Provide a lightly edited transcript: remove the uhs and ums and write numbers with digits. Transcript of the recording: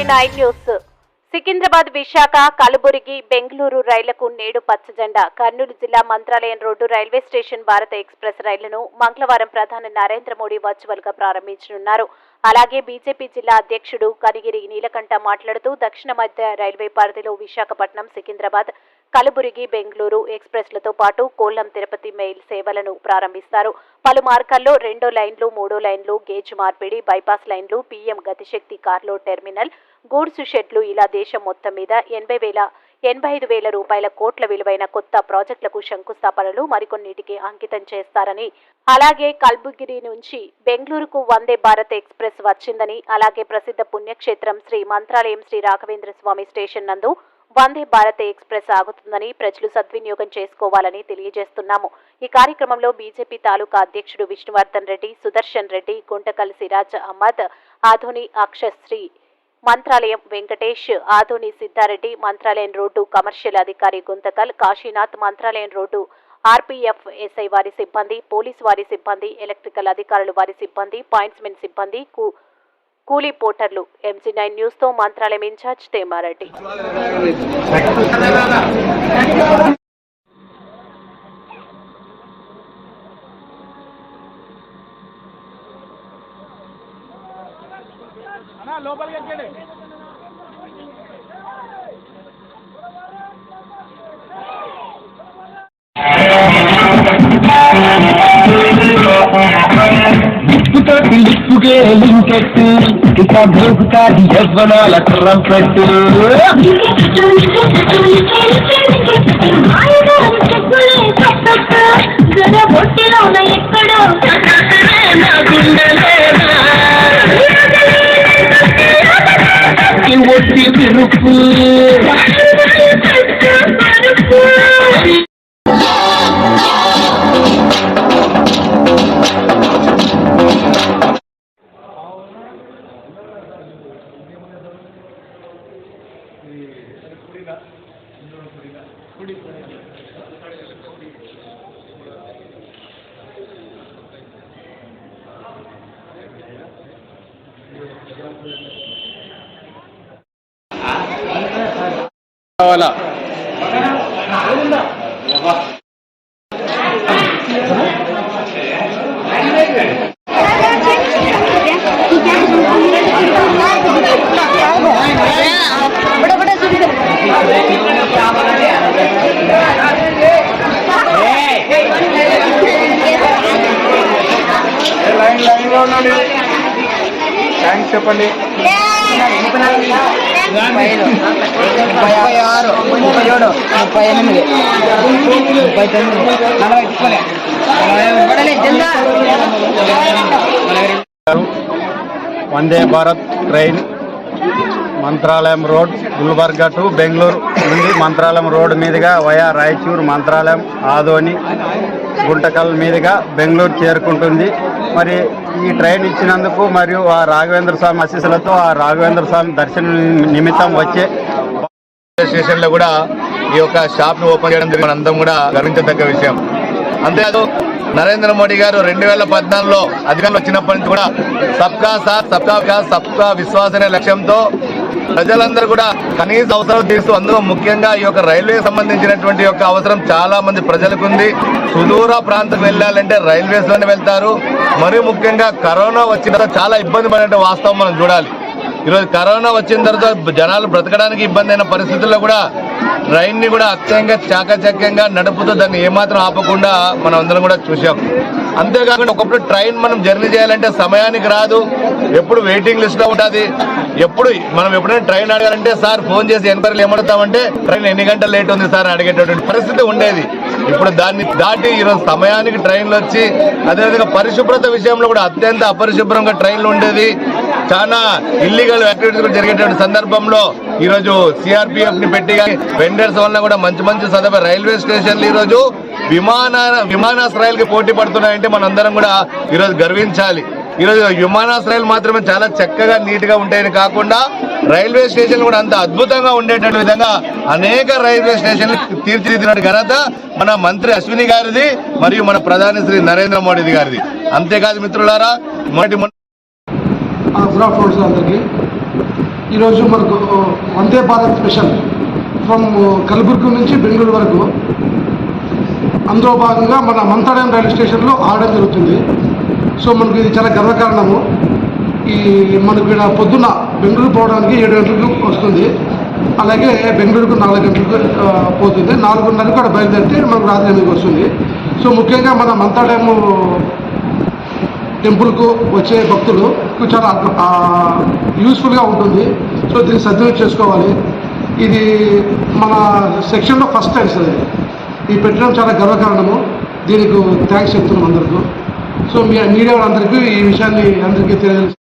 Nine news. Secunderabad, Visakha, Kalaburagi, Bengaluru రైళ్లకు నేడు పచ్చజెండా. కర్నూలు జిల్లా Mantralayam road railway station Bharat express రైళ్లను మంగళవారం ప్రధాని నరేంద్ర మోడీ వర్చువల్ గా ప్రారంభించనున్నారు. అలాగే బీజేపీ జిల్లా అధ్యక్షుడు కనిగిరి నీలకంఠ మాట్లాడుతూ దక్షిణ మధ్య రైల్వే పరిధిలో విశాఖపట్నం, సికింద్రాబాద్, కలబుర్గి, బెంగళూరు ఎక్స్ప్రెస్లతో పాటు కోల్లం, తిరుపతి మెయిల్ సేవలను ప్రారంభిస్తారు. పలు మార్గాల్లో 2 లైన్లు, 3 లైన్లు, గేజ్ మార్పిడి, బైపాస్ లైన్లు, పీఎం గతిశక్తి కార్లో టెర్మినల్, గూడ్స్ షెడ్లు ఇలా దేశం మొత్తం మీద 85,000 రూపాయల కోట్ల విలువైన కొత్త ప్రాజెక్టులకు శంకుస్థాపనలు మరికొన్నిటికి అంకితం చేస్తారని, అలాగే కల్బుర్గి నుంచి బెంగళూరుకు వందే భారత్ ఎక్స్ప్రెస్ వచ్చిందని, అలాగే ప్రసిద్ధ పుణ్యక్షేత్రం శ్రీ మంత్రాలయం శ్రీ రాఘవేంద్ర స్వామి స్టేషన్ నందు వందే భారత్ ఎక్స్ప్రెస్ ఆగుతుందని ప్రజలు సద్వినియోగం చేసుకోవాలని తెలియజేస్తున్నాము. ఈ కార్యక్రమంలో బీజేపీ తాలూకా అధ్యక్షుడు విష్ణువర్ధన్ రెడ్డి, సుదర్శన్ రెడ్డి, గుంటకల్ సిరాజ్ అహ్మద్, ఆధోని అక్షశ్రీ, మంత్రాలయం వెంకటేష్, ఆధోని సిద్ధారెడ్డి, మంత్రాలయం రోడ్డు కమర్షియల్ అధికారి Guntakal Kashinath, Mantralayam road RPF SI వారి సిబ్బంది, పోలీసు వారి సిబ్బంది, ఎలక్ట్రికల్ అధికారులు వారి సిబ్బంది, పాయింట్స్మెన్ సిబ్బంది, కూలీ పోర్టర్లు. MG9 న్యూస్ తో మంత్రాలయం ఇన్ఛార్జ్ తేమారెడ్డి. లిప్పుకే లింకెట్టు ఇక దొరుకుతాది యవ్వనాల ట్రంపెట్టు. ఒట్టి తిరుపు కావాలా థ్యాంక్స్ చెప్పండి. 36, 37, 38, 39, Vande Bharat train Mantralayam road Gulbarga to Bengaluru నుండి మంత్రాలయం రోడ్ మీదుగా వయా రాయచూర్, మంత్రాలయం, ఆదోని, గుంటకల్ మీదుగా బెంగళూరు చేరుకుంటుంది. మరి ఈ ట్రైన్ ఇచ్చినందుకు మరియు ఆ రాఘవేంద్ర స్వామి ఆశీస్సులతో ఆ రాఘవేంద్ర స్వామి దర్శనం నిమిత్తం వచ్చే స్టేషన్లో కూడా ఈ యొక్క షాప్ను ఓపెన్ చేయడం మనందరం కూడా గర్వించదగ్గ విషయం. అంతేకాదు నరేంద్ర మోడీ గారు 2014లో అధికారంలో వచ్చినప్పటి నుంచి కూడా సబ్కా సాత్, సబ్కా వికాస్, సబ్కా విశ్వాస్ అనే లక్ష్యంతో ప్రజలందరూ కూడా కనీస అవసరం తీరుస్తూ, అందులో ముఖ్యంగా ఈ యొక్క రైల్వే సంబంధించినటువంటి యొక్క అవసరం చాలా మంది ప్రజలకు ఉంది. సుదూర ప్రాంతం వెళ్ళాలంటే రైల్వేస్ లోనే వెళ్తారు. మరియు ముఖ్యంగా కరోనా వచ్చిన తర్వాత చాలా ఇబ్బంది పడిన వాస్తవం మనం చూడాలి. ఈరోజు కరోనా వచ్చిన తర్వాత జనాలు బ్రతకడానికి ఇబ్బంది అయిన పరిస్థితుల్లో కూడా ట్రైన్ని కూడా అత్యంత చాకచక్యంగా నడుపుతూ దాన్ని ఏమాత్రం ఆపకుండా మనం అందరం కూడా చూసాం. అంతేకాకుండా ఒకప్పుడు ట్రైన్ మనం జర్నీ చేయాలంటే సమయానికి రాదు, ఎప్పుడు వెయిటింగ్ లిస్ట్ లో ఉంటుంది. మనం ఎప్పుడైనా ట్రైన్ అడగాలంటే సార్ ఫోన్ చేసి ఎన్క్వైరీలు ఏమడుగుతామంటే ట్రైన్ ఎన్ని గంటలు లేట్ ఉంది సార్ అడిగేటటువంటి పరిస్థితి ఉండేది. ఇప్పుడు దాన్ని దాటి ఈరోజు సమయానికి ట్రైన్లు వచ్చి, అదేవిధంగా పరిశుభ్రత విషయంలో కూడా అత్యంత అపరిశుభ్రంగా ట్రైన్లు ఉండేది. చాలా ఇల్లీగల్ యాక్టివిటీస్ కూడా జరిగేటువంటి సందర్భంలో ఈరోజు సిఆర్పిఎఫ్ ని పెట్టి వెండర్స్ వల్ల కూడా మంచి సదవ రైల్వే స్టేషన్లు ఈరోజు విమానాశ్రయాలకి పోటీ పడుతున్నాయంటే మనందరం కూడా ఈరోజు గర్వించాలి. ఈరోజు విమానాశ్రయాలు మాత్రమే చాలా చక్కగా నీట్ గా ఉంటాయని కాకుండా రైల్వే స్టేషన్లు కూడా అంత అద్భుతంగా ఉండేటటువంటి విధంగా అనేక రైల్వే స్టేషన్లు తీర్చిదిద్దిన ఘనత మన మంత్రి అశ్విని గారిది మరియు మన ప్రధాని శ్రీ నరేంద్ర మోడీ గారిది. అంతేకాదు మిత్రులారా, మొదటి ఈరోజు మనకు వందే భారత్ స్పెషల్ ఫ్రమ్ కలబుర్గి నుంచి బెంగళూరు వరకు అందులో భాగంగా మన మంత్రాలయం రైల్వే స్టేషన్లో ఆడడం జరుగుతుంది. సో మనకు ఇది చాలా గర్వకారణము. మనకు ఇక్కడ పొద్దున్న బెంగళూరు పోవడానికి 7 గంటలకు వస్తుంది, అలాగే బెంగళూరుకు 4 గంటలకు పోతుంది. 4:30కు కూడా బయలుదేరితే మనకు రాత్రి 8కి వస్తుంది. సో ముఖ్యంగా మన మంత్రాలయము టెంపుల్కు వచ్చే భక్తులకు చాలా యూస్ఫుల్గా ఉంటుంది. సో దీన్ని సద్వినియోగం చేసుకోవాలి. ఇది మన సెక్షన్లో ఫస్ట్ టైం సార్ ఇది పెట్టడం చాలా గర్వకారణము. దీనికి థ్యాంక్స్ చెప్తున్నాం అందరికీ. సో మీడియా వాళ్ళందరికీ ఈ విషయాన్ని అందరికీ తెలియజేస్తాం.